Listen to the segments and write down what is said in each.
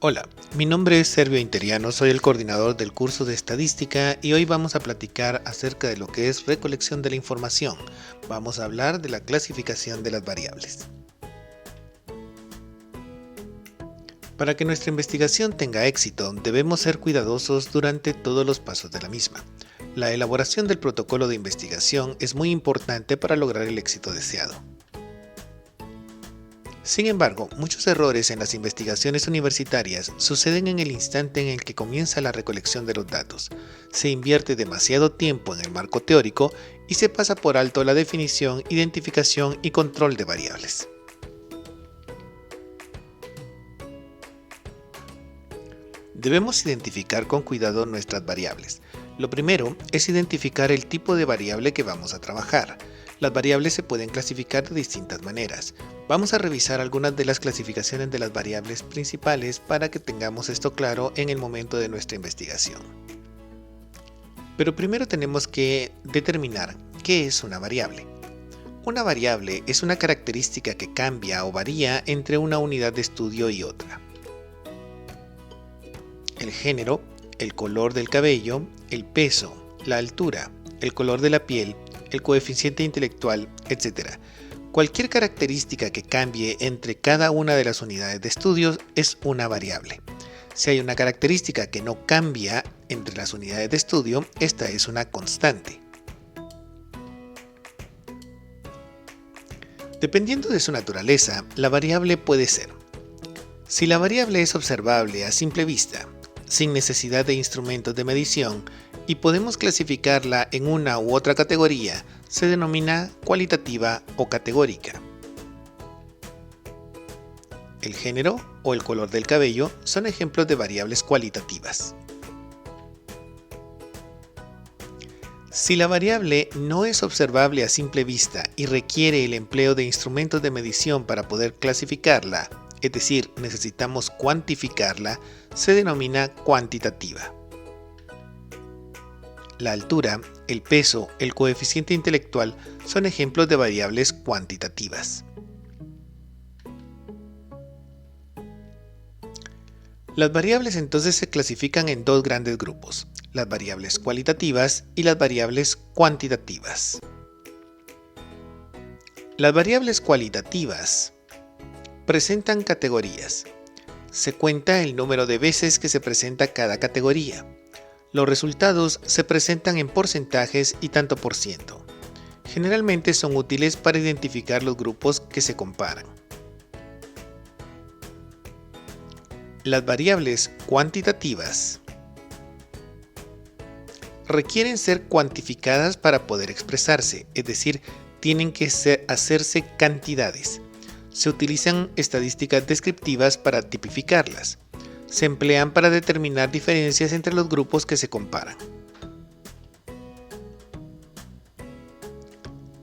Hola, mi nombre es Servio Interiano, soy el coordinador del curso de Estadística y hoy vamos a platicar acerca de lo que es recolección de la información. Vamos a hablar de la clasificación de las variables. Para que nuestra investigación tenga éxito, debemos ser cuidadosos durante todos los pasos de la misma. La elaboración del protocolo de investigación es muy importante para lograr el éxito deseado. Sin embargo, muchos errores en las investigaciones universitarias suceden en el instante en el que comienza la recolección de los datos. Se invierte demasiado tiempo en el marco teórico y se pasa por alto la definición, identificación y control de variables. Debemos identificar con cuidado nuestras variables. Lo primero es identificar el tipo de variable que vamos a trabajar. Las variables se pueden clasificar de distintas maneras. Vamos a revisar algunas de las clasificaciones de las variables principales para que tengamos esto claro en el momento de nuestra investigación. Pero primero tenemos que determinar qué es una variable. Una variable es una característica que cambia o varía entre una unidad de estudio y otra. El género, el color del cabello, el peso, la altura, el color de la piel, el coeficiente intelectual, etc. Cualquier característica que cambie entre cada una de las unidades de estudio es una variable. Si hay una característica que no cambia entre las unidades de estudio, esta es una constante. Dependiendo de su naturaleza, la variable puede ser: si la variable es observable a simple vista, sin necesidad de instrumentos de medición, y podemos clasificarla en una u otra categoría, se denomina cualitativa o categórica. El género o el color del cabello son ejemplos de variables cualitativas. Si la variable no es observable a simple vista y requiere el empleo de instrumentos de medición para poder clasificarla, es decir, necesitamos cuantificarla, se denomina cuantitativa. La altura, el peso, el coeficiente intelectual son ejemplos de variables cuantitativas. Las variables entonces se clasifican en dos grandes grupos: las variables cualitativas y las variables cuantitativas. Las variables cualitativas presentan categorías. Se cuenta el número de veces que se presenta cada categoría. Los resultados se presentan en porcentajes y tanto por ciento. Generalmente son útiles para identificar los grupos que se comparan. Las variables cuantitativas requieren ser cuantificadas para poder expresarse, es decir, tienen que hacerse cantidades. Se utilizan estadísticas descriptivas para tipificarlas. Se emplean para determinar diferencias entre los grupos que se comparan.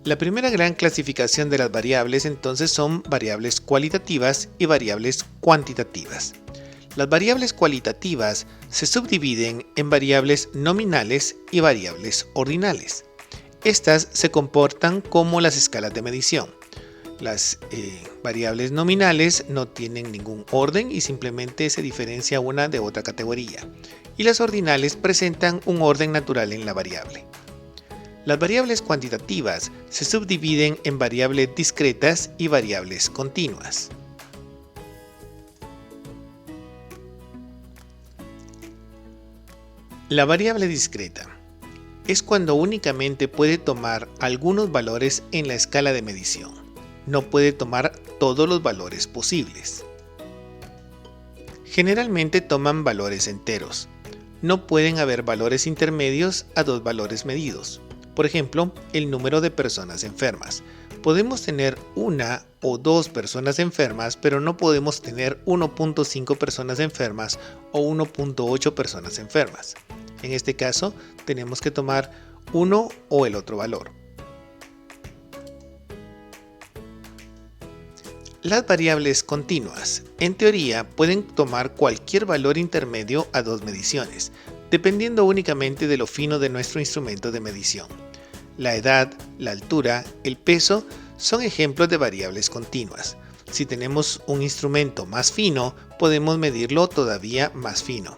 La primera gran clasificación de las variables entonces son variables cualitativas y variables cuantitativas. Las variables cualitativas se subdividen en variables nominales y variables ordinales. Estas se comportan como las escalas de medición. Las variables nominales no tienen ningún orden y simplemente se diferencia una de otra categoría, y las ordinales presentan un orden natural en la variable. Las variables cuantitativas se subdividen en variables discretas y variables continuas. La variable discreta es cuando únicamente puede tomar algunos valores en la escala de medición. No puede tomar todos los valores posibles. Generalmente toman valores enteros. No pueden haber valores intermedios a dos valores medidos. Por ejemplo, el número de personas enfermas. Podemos tener una o dos personas enfermas, pero no podemos tener 1.5 personas enfermas o 1.8 personas enfermas. En este caso, tenemos que tomar uno o el otro valor. Las variables continuas, en teoría, pueden tomar cualquier valor intermedio a dos mediciones, dependiendo únicamente de lo fino de nuestro instrumento de medición. La edad, la altura, el peso son ejemplos de variables continuas. Si tenemos un instrumento más fino, podemos medirlo todavía más fino.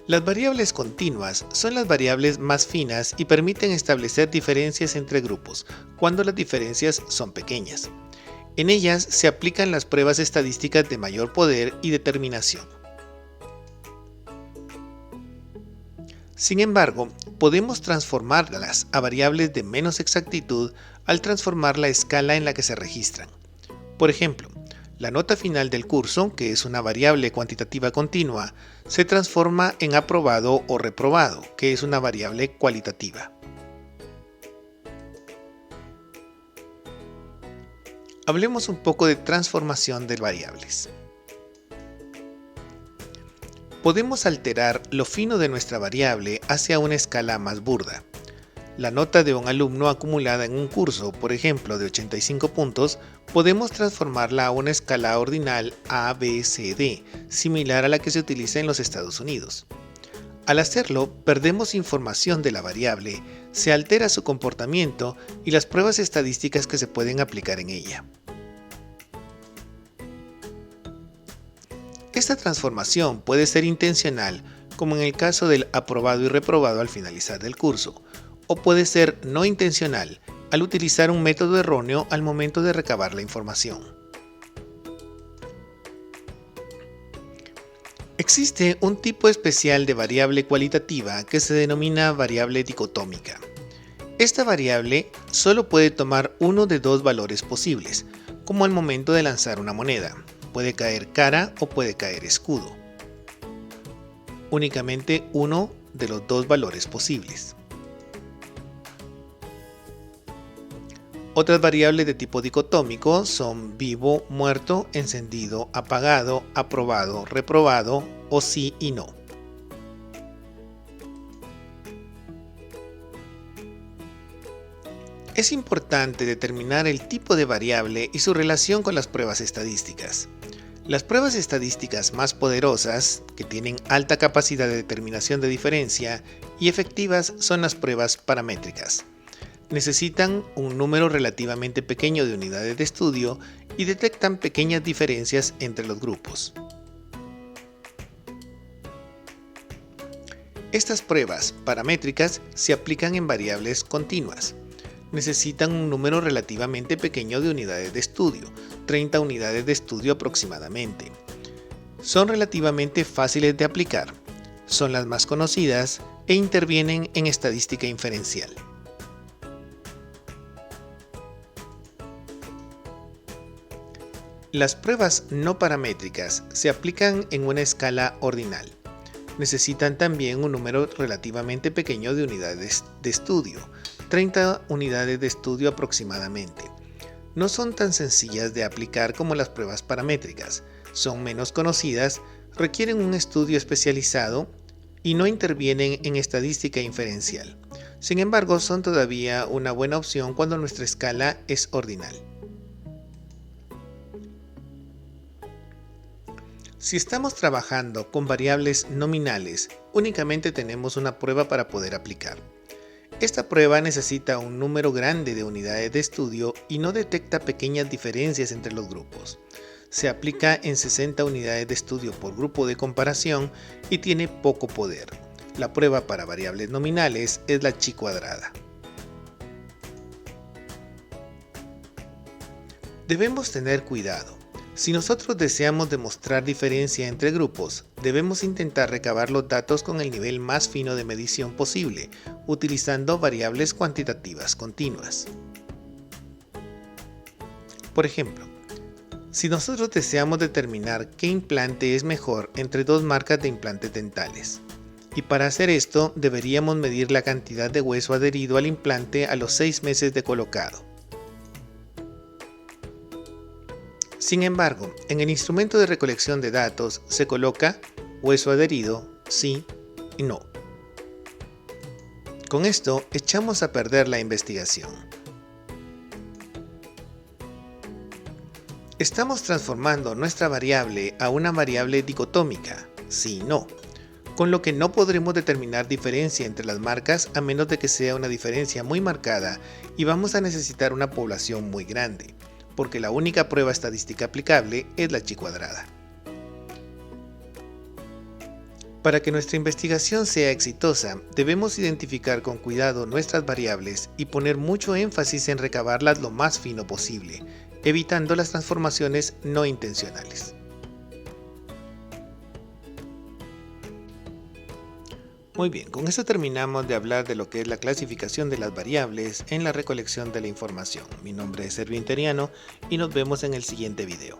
Las variables continuas son las variables más finas y permiten establecer diferencias entre grupos, cuando las diferencias son pequeñas. En ellas se aplican las pruebas estadísticas de mayor poder y determinación. Sin embargo, podemos transformarlas a variables de menos exactitud al transformar la escala en la que se registran. Por ejemplo, la nota final del curso, que es una variable cuantitativa continua, se transforma en aprobado o reprobado, que es una variable cualitativa. Hablemos un poco de transformación de variables. Podemos alterar lo fino de nuestra variable hacia una escala más burda. La nota de un alumno acumulada en un curso, por ejemplo, de 85 puntos, podemos transformarla a una escala ordinal A, B, C, D, similar a la que se utiliza en los Estados Unidos. Al hacerlo, perdemos información de la variable, se altera su comportamiento y las pruebas estadísticas que se pueden aplicar en ella. Esta transformación puede ser intencional, como en el caso del aprobado y reprobado al finalizar del curso, o puede ser no intencional, al utilizar un método erróneo al momento de recabar la información. Existe un tipo especial de variable cualitativa que se denomina variable dicotómica. Esta variable solo puede tomar uno de dos valores posibles, como al momento de lanzar una moneda. Puede caer cara o puede caer escudo. Únicamente uno de los dos valores posibles. Otras variables de tipo dicotómico son vivo, muerto, encendido, apagado, aprobado, reprobado o sí y no. Es importante determinar el tipo de variable y su relación con las pruebas estadísticas. Las pruebas estadísticas más poderosas, que tienen alta capacidad de determinación de diferencia y efectivas, son las pruebas paramétricas. Necesitan un número relativamente pequeño de unidades de estudio y detectan pequeñas diferencias entre los grupos. Estas pruebas paramétricas se aplican en variables continuas. Necesitan un número relativamente pequeño de unidades de estudio, 30 unidades de estudio aproximadamente. Son relativamente fáciles de aplicar, son las más conocidas e intervienen en estadística inferencial. Las pruebas no paramétricas se aplican en una escala ordinal. Necesitan también un número relativamente pequeño de unidades de estudio, 30 unidades de estudio aproximadamente. No son tan sencillas de aplicar como las pruebas paramétricas, son menos conocidas, requieren un estudio especializado y no intervienen en estadística inferencial. Sin embargo, son todavía una buena opción cuando nuestra escala es ordinal. Si estamos trabajando con variables nominales, únicamente tenemos una prueba para poder aplicar. Esta prueba necesita un número grande de unidades de estudio y no detecta pequeñas diferencias entre los grupos. Se aplica en 60 unidades de estudio por grupo de comparación y tiene poco poder. La prueba para variables nominales es la chi cuadrada. Debemos tener cuidado. Si nosotros deseamos demostrar diferencia entre grupos, debemos intentar recabar los datos con el nivel más fino de medición posible, utilizando variables cuantitativas continuas. Por ejemplo, si nosotros deseamos determinar qué implante es mejor entre dos marcas de implantes dentales, y para hacer esto deberíamos medir la cantidad de hueso adherido al implante a los 6 meses de colocado. Sin embargo, en el instrumento de recolección de datos se coloca hueso adherido, sí y no. Con esto echamos a perder la investigación. Estamos transformando nuestra variable a una variable dicotómica, sí y no. con lo que no podremos determinar diferencia entre las marcas a menos de que sea una diferencia muy marcada y vamos a necesitar una población muy grande, porque la única prueba estadística aplicable es la chi-cuadrada. Para que nuestra investigación sea exitosa, debemos identificar con cuidado nuestras variables y poner mucho énfasis en recabarlas lo más fino posible, evitando las transformaciones no intencionales. Muy bien, con esto terminamos de hablar de lo que es la clasificación de las variables en la recolección de la información. Mi nombre es Erwin Teriano y nos vemos en el siguiente video.